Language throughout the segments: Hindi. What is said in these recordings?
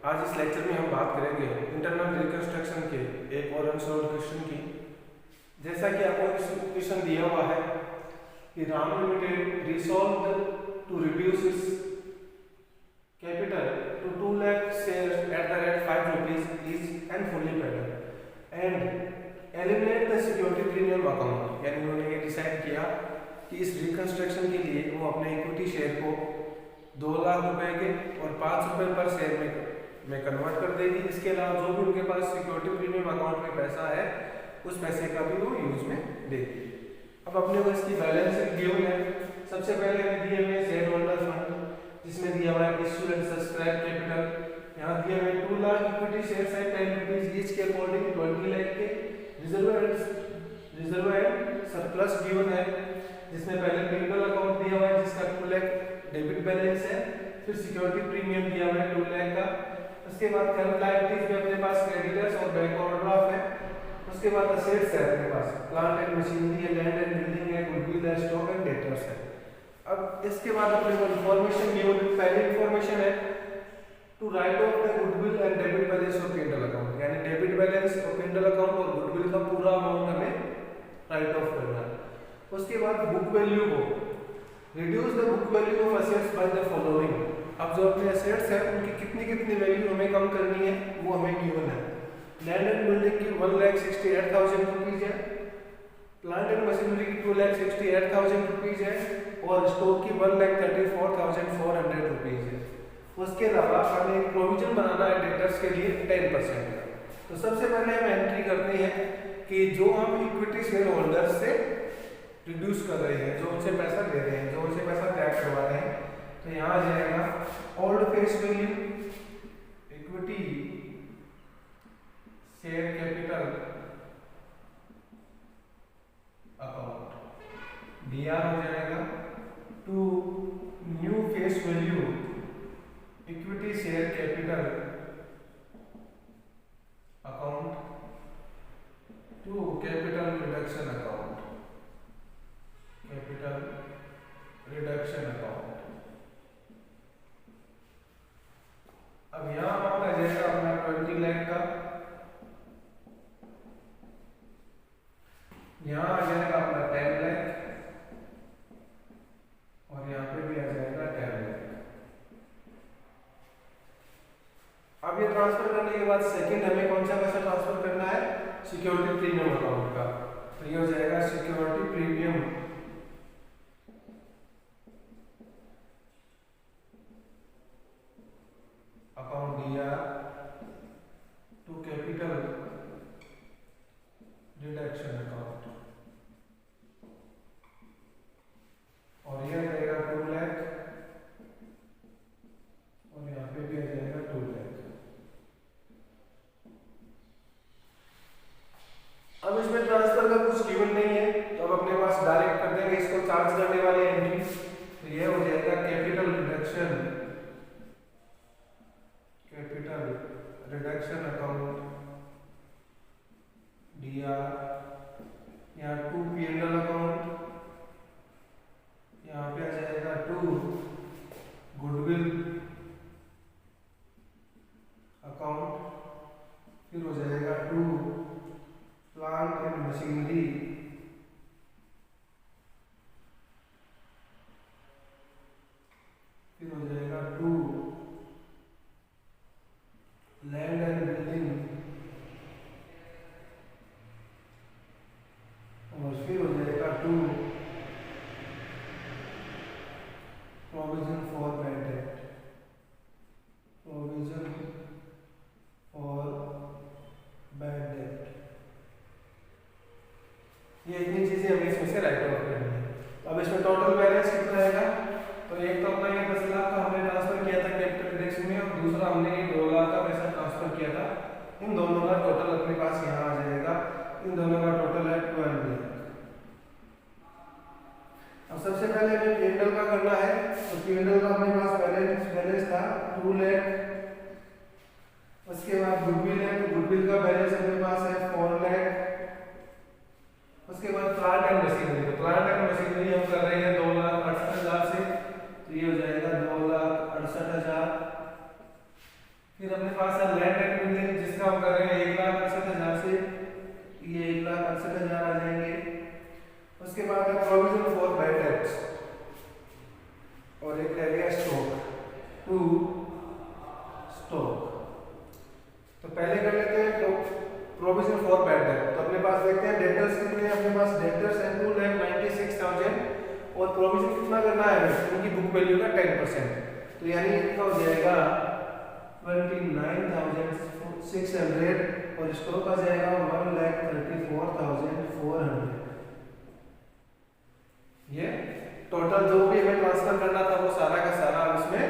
आज इस लेक्चर में हम बात करेंगे इंटरनल रिकंस्ट्रक्शन के एक और अनसॉल्व्ड क्वेश्चन की। जैसा कि आपको क्वेश्चन दिया हुआ है कि Ram limited resolved to reduce its capital to 2 lakh shares at the rate 5 rupees each and fully paid and eliminate the security premium account। यानी उन्होंने ये डिसाइड किया कि इस रिकंस्ट्रक्शन के लिए वो अपने इक्विटी शेयर को 2 लाख रुपए के और 5 रुपए पर शेयर में कन्वर्ट कर देगी। इसके अलावा जो भी उनके पास सिक्योरिटी प्रीमियम अकाउंट में पैसा है उस पैसे का भी वो यूज में देगी। अब अपने को इसकी बैलेंस शीट गिवन है। सबसे पहले हमें दिए हुए शेयर होल्डर फंड जिसमें दिया हुआ है इश्यू एंड सब्सक्राइब कैपिटल। यहाँ दिया हुआ है 2 लाख इक्विटी शेयर्स है 10 रुपीज ईच के अकॉर्डिंग 20 लाख के। रिजर्व एंड सरप्लस गिवन है जिसमें पहले P&L अकाउंट दिया हुआ है जिसका 2 लाख डेबिट बैलेंस है। फिर सिक्योरिटी प्रीमियम दिया हुआ है 2 लाख का। उसके बाद करंट लायबिलिटीज में अपने पास क्रेडिटर्स और बैंक ओवरड्राफ्ट है। उसके बाद असेट्स है अपने पास प्लांट एंड मशीनरी है, लैंड एंड बिल्डिंग है, गुडविल है, स्टॉक एंड डेटर्स है। अब इसके बाद अपने को इंफॉर्मेशन गिवन। पहली इंफॉर्मेशन है to write off the goodwill and debit balance of P&L account. यानी debit balance of P&L account और गुडविल का पूरा अमाउंट हमें राइट ऑफ करना है। उसके बाद बुक वैल्यू को reduce the book value of assets by the following. अब जो अपने असेट्स है उनकी कितनी वैल्यू हमें कम करनी है वो हमें गिवन है। लैंड एंड बिल्डिंग की 1,68,000 रुपीज है, प्लांट एंड मशीनरी की 2,68,000 रुपीज है और स्टॉक की 1,34,400 रुपीज है। उसके अलावा हमें एक प्रोविजन बनाना है डेटर्स के लिए 10% का। तो सबसे पहले हम एंट्री करते हैं कि जो हम इक्विटी शेयर होल्डर से रिड्यूस कर रहे हैं, जो उनसे पैसा ले रहे हैं, जो उनसे पैसा त्याग करवा रहे हैं, तो यहाँ आ जाएगा old face value equity share capital account DR हो जाएगा to new face value equity share capital account to capital reduction account, capital reduction account. अब यहां आ जाएगा अपना 20 लाख का, यहां आ जाएगा अपना 10 लाख और यहां पे भी आ जाएगा 10 लाख। अब ये ट्रांसफर करने के बाद सेकंड हमें कौन सा पैसा ट्रांसफर करना है? सिक्योरिटी प्रीमियम अकाउंट का। तो ये हो जाएगा security premium account DR to capital reduction account और यह आ जाएगा 2 लाख और यहाँ पे भी आ जाएगा 2 लाख। अब इसमें ट्रांसफर का कुछ गिवन नहीं है तो अब अपने पास डायरेक्ट कर देंगे इसको चार्ज करने वाली एंट्री। तो यह हो जाएगा कैपिटल रिडक्शन अकाउंट DR, यहाँ 2 P&L अकाउंट, यहाँ पे आ जाएगा 2 गुडविल अकाउंट, फिर हो जाएगा 2 प्लांट एंड मशीनरी, फिर हो जाएगा 2 लैंड एंड बिल्डिंग और फिर हो जाएगा 2 provision for bad debt, provision for bad debt. ये इतनी चीजें हमें इसमें से राइट ऑफ करनी है। अब इसमें टोटल बैलेंस कितना आएगा? तो एक तो अपना ये 10 लाख का हमने ट्रांसफर किया था कैपिटल रिडक्शन में और दूसरा हमने ये 2 लाख का पैसा ट्रांसफर किया था। इन दोनों का टोटल अपने पास यहाँ आ जाएगा। इन दोनों का टोटल है 12 लाख। अब सबसे पहले हमें P&L का करना है। तो P&L का अपने पास बैलेंस था 2 लाख। उसके बाद गुडविल है तो गुडविल का बैलेंस अपने पास है 4 लाख। उसके बाद प्लांट एंड मशीनरी, तो प्लांट एंड मशीनरी हम कर रहे हैं 2,68,000 से, तो ये हो जाएगा 2,68,000। फिर अपने पास बनाएंगे। उसके बाद है प्रोविजन फॉर बैड डेट्स और एक रह गया स्टॉक टू स्टॉक। तो पहले कर लेते हैं प्रोविजन फॉर बैड डेट। तो अपने पास देखते हैं डेटर्स कितने हैं, अपने पास डेटर्स हैं 2,96,000 और प्रोविजन कितना करना है उनकी बुक वैल्यू का 10%। तो यानी इनका हो जाएगा 29,600 और स्टॉक आ जाएगा 1,34,400। ये टोटल जो भी हमें ट्रांसफर करना था वो सारा का सारा इसमें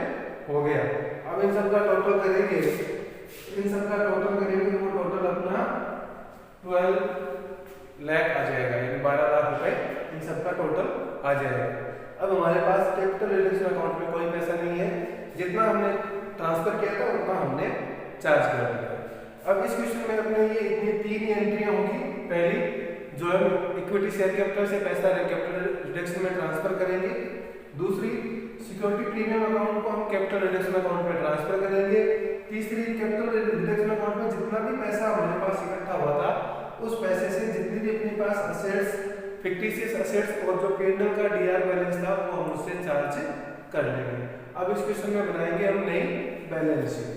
हो गया। अब इन सब का टोटल करेंगे, इन सब का टोटल करेंगे तो वो टोटल अपना 12 लाख आ जाएगा, यानी 12 लाख रुपए इन सब का टोटल आ जाएगा। अब हमारे पास कैपिटल रिडक्शन अकाउंट में कोई पैसा नहीं है, जितना हमने ट्रांसफर किया था उतना हमने चार्ज कर दिया। अब इस क्वेश्चन में अपने ये इतनी 3 ही एंट्रियां होंगी। पहली जो हम इक्विटी शेयर कैपिटल से पैसा कैपिटल रिडक्शन में ट्रांसफर करेंगे, दूसरी सिक्योरिटी प्रीमियम अकाउंट को हम कैपिटल रिडक्शन अकाउंट में ट्रांसफर करेंगे, तीसरी कैपिटल रिडक्शन अकाउंट में जितना भी पैसा हमारे पास इकट्ठा हुआ था उस पैसे से जितनी भी अपने पास असेट्स, फिक्टिशियस असेट्स और जो पेंडल का डीआर बैलेंस था वो हम उससे चार्ज कर लेंगे। अब इस क्वेश्चन में बनाएंगे हम नई बैलेंस शीट।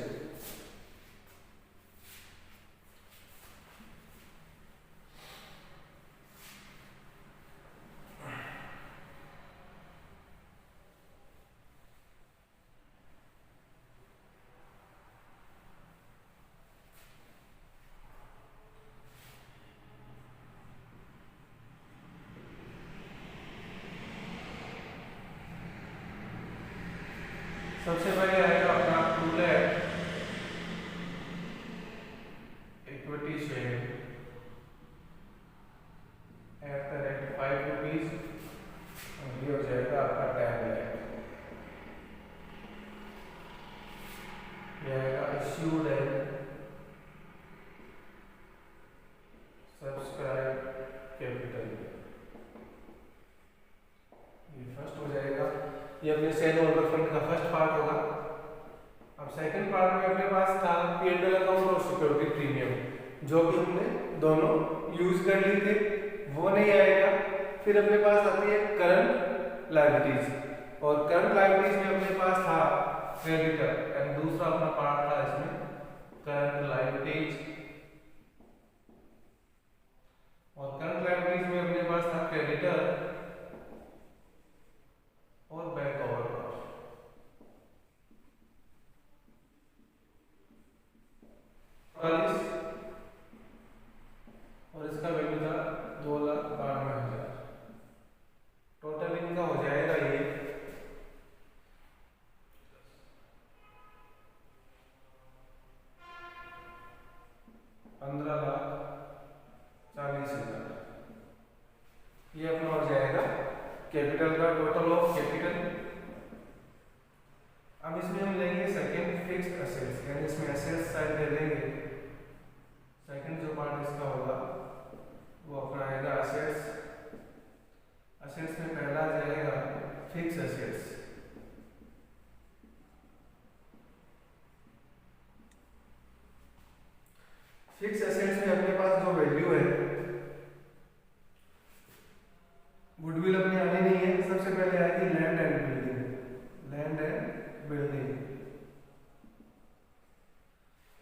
सबसे पहले आएगा अपना 2 lakh equity share at the rate 5 rupees और ये हो जाएगा आपका 10 लाख। ये आएगा इश्यूड एंड सब्सक्राइब कैपिटल, ये फर्स्ट हो जाएगा। ये अपने शेयर होल्डर फंड का फर्स्ट पार्ट होगा। अब सेकंड पार्ट में अपने पास था पीएनएल अकाउंट और सिक्योरिटी प्रीमियम, जो कि हमने दोनों यूज कर लिए थे, वो नहीं आएगा। फिर अपने पास आती है करंट लायबिलिटीज और करंट लायबिलिटीज में अपने पास था क्रेडिटर एंड दूसरा अपना पार्ट था इसमें करंट लायबिलिटीज और करंट लायबिलिटीज में अपने पास था क्रेडिटर और बैंक ओवरड्राफ्ट। और इसका वैल्यू था 2,92,000। टोटल इनका हो जाएगा ये 15,40,000। ये अपना हो जाएगा कैपिटल का टोटल ऑफ कैपिटल। अब इसमें हम लेंगे सेकंड फिक्स्ड असेट्स, यानी इसमें असेट्स साइड ले लेंगे। सेकंड जो पार्ट इसका होगा वो अपना आएगा असेट्स। असेट्स में पहला आ जाएगा फिक्स असेट्स। फिक्स असेट्स में अपने पास जो वैल्यू है, गुडविल अपनी आनी नहीं है, सबसे पहले आएगी land and building. Land and building,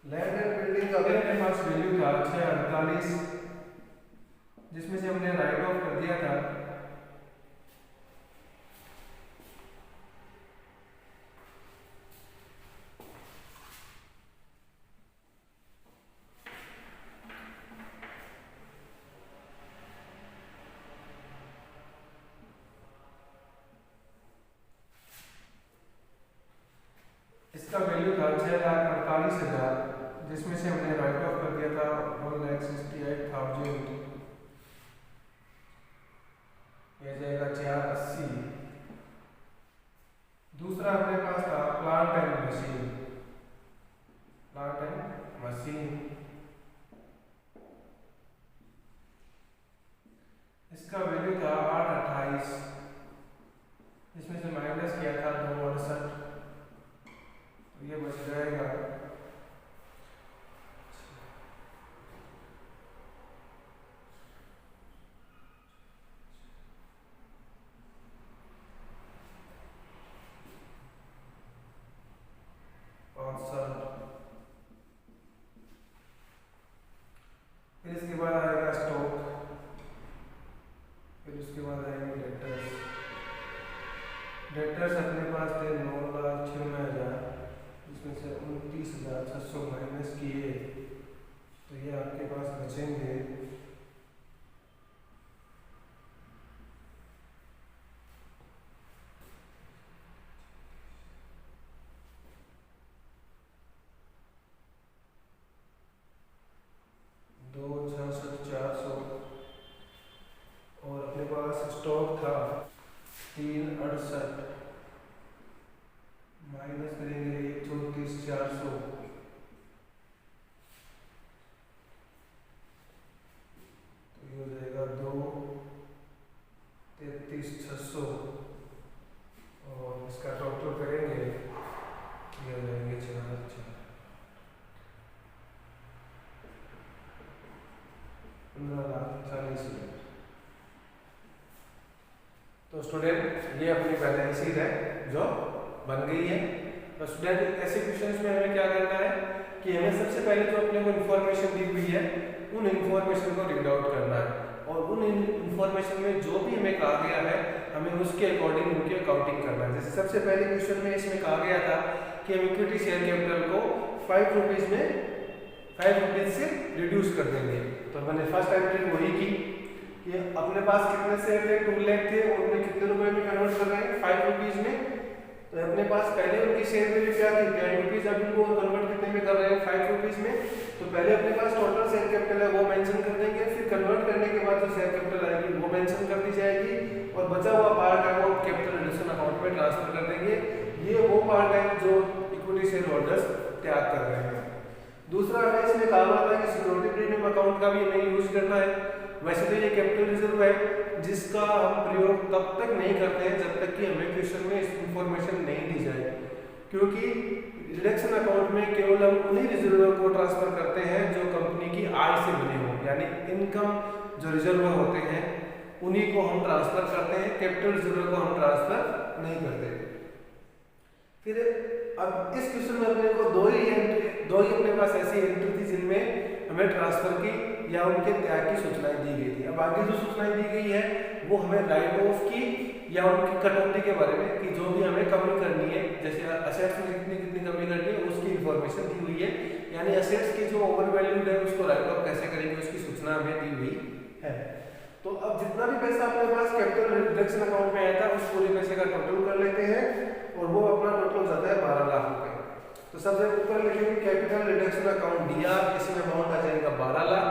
land and building का अपने पास वैल्यू था 648, जिसमें से हमने राइट ऑफ कर दिया था इसका वैल्यू था 6,48,000, जिसमें से हमने राइट ऑफ कर दिया था 1,68,000। यह जाएगा 480। दूसरा अपने पास था plant and machine. Plant and machine इसका वैल्यू था 828, इसमें से माइनस किया था 268, तो ये बच जाएगा 6,48,000। फिर उसके बाद आएंगे डेटर्स। डेटर्स अपने पास थे 9,96,000, जिसमें से 29,600 माइनस किए तो ये आपके पास बचेंगे 2,66,400 और अपने पास स्टॉक था 3,68 माइनस करेंगे 1,34,400 तो ये हो जाएगा 2,33,600 और इसका टोटल करेंगे ये हो जाएंगे 4,000 15,40,000। तो स्टूडेंट ये अपनी बैलेंस शीट है जो बन गई है। तो स्टूडेंट ऐसे क्वेश्चंस में हमें क्या करना है कि हमें सबसे पहले जो अपने को इन्फॉर्मेशन दी हुई है उन इन्फॉर्मेशन को रीड आउट करना है और उन इन्फॉर्मेशन में जो भी हमें कहा गया है हमें उसके अकॉर्डिंग उनकी अकाउंटिंग करना है। जैसे सबसे पहले क्वेश्चन में इसमें कहा गया था कि हम इक्विटी शेयर कैपिटल को 5 रुपीज में 5 रुपीज से रिड्यूस कर देंगे। तो मैंने फर्स्ट एंट्री वही की कि अपने पास कितने शेयर थे 2 लाख थे, उनमें कितने रुपए में कन्वर्ट कर रहे हैं 5 रुपीज में। तो अपने पास पहले उनकी शेयर वैल्यू क्या थी 10 रुपीज, अब इनको कन्वर्ट कितने में कर रहे हैं 5 रुपीज में। तो पहले अपने पास टोटल शेयर कैपिटल है वो मेंशन कर देंगे, फिर कन्वर्ट करने के बाद जो शेयर कैपिटल आएगी वो मेंशन कर दी जाएगी और बचा हुआ पार्ट है वो कैपिटल रिडक्शन अकाउंट में ट्रांसफर कर देंगे। ये वो पार्ट है जो इक्विटी शेयर होल्डर्स त्याग कर रहे हैं। दूसरा हमें इसमें कहा हुआ था कि सिक्योरिटी प्रीमियम अकाउंट का भी हमें यूज करना है। वैसे तो ये कैपिटल रिजर्व है जिसका हम प्रयोग तब तक नहीं करते हैं जब तक कि हमें क्वेश्चन में इस इंफॉर्मेशन नहीं दी जाए, क्योंकि रिडक्शन अकाउंट में केवल हम उन्हीं रिजर्व को ट्रांसफर करते हैं जो कंपनी की आय से बने हो, यानी इनकम जो रिजर्व होते हैं उन्हीं को हम ट्रांसफर करते हैं, कैपिटल रिजर्व को हम ट्रांसफर नहीं करते। फिर अब इस क्वेश्चन में अपने को दो ही अपने पास ऐसी एंट्री थी जिनमें हमें ट्रांसफर की या उनके त्याग की सूचनाएं दी गई थी। अब आगे जो सूचनाएं दी गई है वो हमें राइट ऑफ की या उनकी कटौती के बारे में कि जो भी हमें कमी करनी है, जैसे असेट्स में कितनी कितनी कमी करनी है उसकी इंफॉर्मेशन दी हुई है, यानी असेट्स की जो ओवर वैल्यूड है उसको राइट ऑफ कैसे करेंगे उसकी सूचना हमें दी हुई है। तो अब जितना भी पैसा अपने पास कैपिटल रिडक्शन अकाउंट में आया था उस पूरे पैसे का टोटल कर लेते हैं और वो अपना टोटल हो जाता है 12 लाख रुपए। तो सबसे ऊपर लिखेंगे कैपिटल रिडक्शन अकाउंट दिया, इसमें अमाउंट आ जाएगा 12 लाख।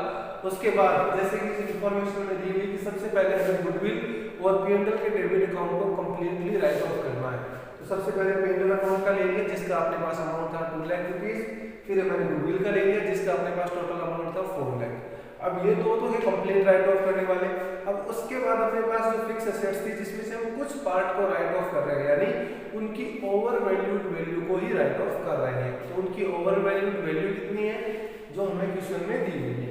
उसके बाद जैसे कि इंफॉर्मेशन में दी हुई कि सबसे पहले हमें गुडविल और पी&एल के डेबिट अकाउंट को कंप्लीटली राइट ऑफ करना है। तो सबसे पहले पी&एल अकाउंट का ले लिया जिसका अपने पास अमाउंट था 2 लाख रुपीस, फिर मैंने गुडविल का ले लिया जिसका अपने पास टोटल अमाउंट था 4 लाख। अब ये दो तो है कंप्लीट राइट ऑफ करने वाले। अब उसके बाद अपने पास जो फिक्स एसेट्स थी जिसमें से हम कुछ पार्ट को राइट ऑफ कर रहे हैं, यानी उनकी ओवर वैल्यूड वैल्यू को ही राइट ऑफ कर रहे हैं। तो उनकी ओवर वैल्यूड वैल्यू कितनी है जो हमें क्वेश्चन में दी हुई है।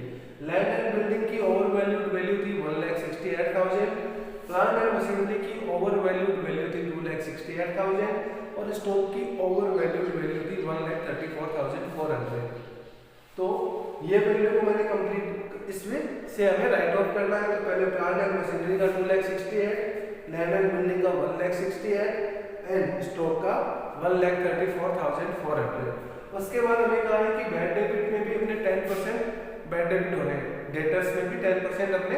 लैंड एंड बिल्डिंग की ओवर वैल्यूड वैल्यू थी 1,68,000, प्लांट एंड मशीनरी की ओवर वैल्यूड वैल्यू थी 2,68,000 और स्टॉक की ओवर वैल्यूड वैल्यू थी 1,34,400। तो ये वैल्यू को मैंने कंप्लीट इसमें से हमें राइट ऑफ करना है। तो पहले प्लांट एंड मशीनरी का 2,68,000, लैंड एंड बिल्डिंग का 1,68,000 एंड स्टॉक का 1,34,400। उसके बाद हमें कहा है कि बैड डेबिट में भी अपने 10% बैड डेबिट होने हैं, डेटर्स में भी 10% अपने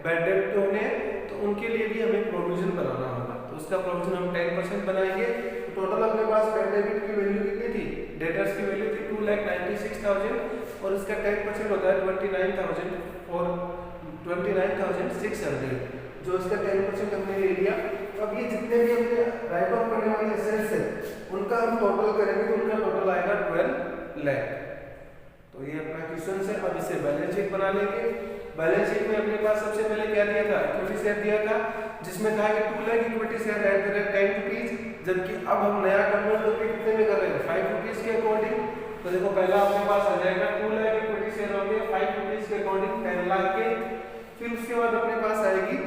बैड डेबिट होने हैं, तो उनके लिए भी हमें प्रोविजन बनाना होगा। तो उसका प्रोविजन हम 10% बनाएंगे। तो टोटल अपने पास बैड डेबिट की वैल्यू कितनी थी, डेटर्स की वैल्यू थी 2,96,000 और इसका 10% होता है 29,000 और 29,600, जो इसका 10% हमने ले लिया। अब ये जितने भी हमने राइट ऑफ करने वाले एसेट्स हैं उनका हम टोटल करेंगे तो उनका टोटल आएगा 12 लाख। तो ये अपना क्वेश्चन है। अब इसे बैलेंस शीट बना लेंगे। बैलेंस शीट में अपने पास सबसे पहले क्या दिया था, इक्विटी शेयर दिया था जिसमें था कि 2 lakh equity share at the rate 10 rupees, जबकि अब हम नया कन्वर्ट करके कितने में कर रहे हैं 5 रुपीज के अकॉर्डिंग। तो देखो पहला अपने पास आ जाएगा 2 लाख इक्विटी शेयर हो गए 5 रुपीज के अकॉर्डिंग 10 लाख के। फिर उसके बाद अपने पास आएगी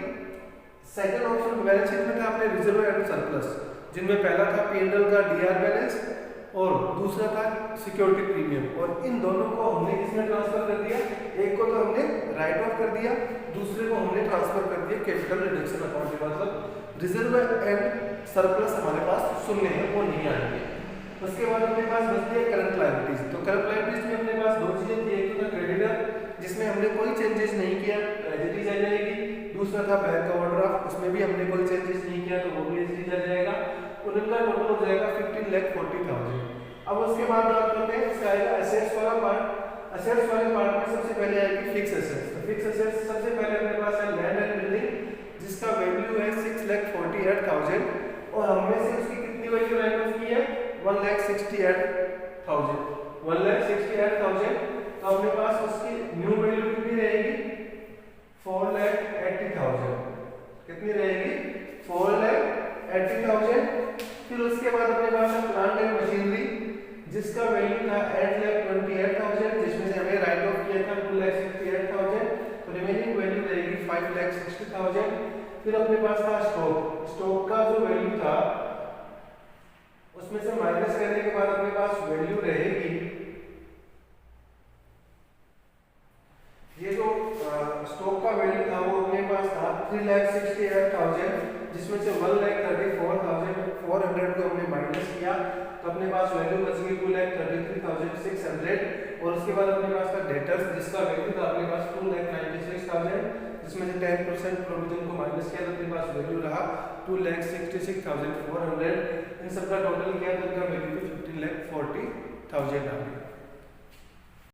सेकंड ऑप्शन बैलेंस शीट में था अपने रिजर्व एंड सरप्लस, जिनमें पहला था पी&एल का डीआर बैलेंस और दूसरा था सिक्योरिटी प्रीमियम, और इन दोनों को हमने किसमें ट्रांसफर कर दिया, एक को तो हमने राइट ऑफ कर दिया, दूसरे को हमने ट्रांसफर कर दिया कैपिटल रिडक्शन अकाउंट में, मतलब रिजर्व एंड सरप्लस हमारे पास शून्य है, वो नहीं आएंगे। उसके बाद अपने पास बचती है करंट लायबिलिटीज। तो करंट लायबिलिटीज में अपने पास दो चीजें थी, एक तो था क्रेडिटर जिसमें हमने कोई चेंजेस नहीं किया, एज इट इज आ जाएगी। दूसरा था बैंक ओवरड्राफ्ट, उसमें भी हमने कोई चेंजेस नहीं किया, तो वो भी एज इट इज आ जाएगा। उनका टोटल हो जाएगा 15,40,000। अब उसके बाद बात करते हैं इसका आएगा एसेट्स वाला पार्ट। एसेट्स वाले पार्ट में सबसे पहले आएगी फिक्स एसेट्स। तो फिक्स एसेट्स सबसे पहले अपने पास है लैंड एंड बिल्डिंग, जिसका वैल्यू है 6,48,000, और हमने से उसकी कितनी वैल्यू राइट ऑफ की है, 1,68,000। 1,68,000, तो अपने पास उसकी न्यू वैल्यू कितनी रहेगी, 4,80,000। कितनी रहेगी, 4,80,000। फिर उसके बाद अपने पास है प्लांट एंड मशीनरी, जिसका वैल्यू था 8,28,000, जिसमें से हमें राइट ऑफ किया था 2,68,000, तो रिमेनिंग वैल्यू रहेगी 5,60,000। फिर अपने पास था स्टॉक। स्टॉक का जो वैल्यू था उसमें से माइनस करने के बाद अपने पास वैल्यू रहेगी, ये जो स्टॉक का वैल्यू था वो अपने पास था 3,68,000, जिसमें से 1,34,400 को हमने माइनस किया, तो अपने पास वैल्यू बच गई 2,33,600। और उसके बाद अपने पास था डेटर्स, जिसका वैल्यू था अपने पास 2,96,000, जिसमें से 10% प्रोविजन को माइनस किया, तो अपने पास वैल्यू रहा 2,66,400। इन सबका टोटल किया तो इनका वैल्यू 15,40,000 आ गया।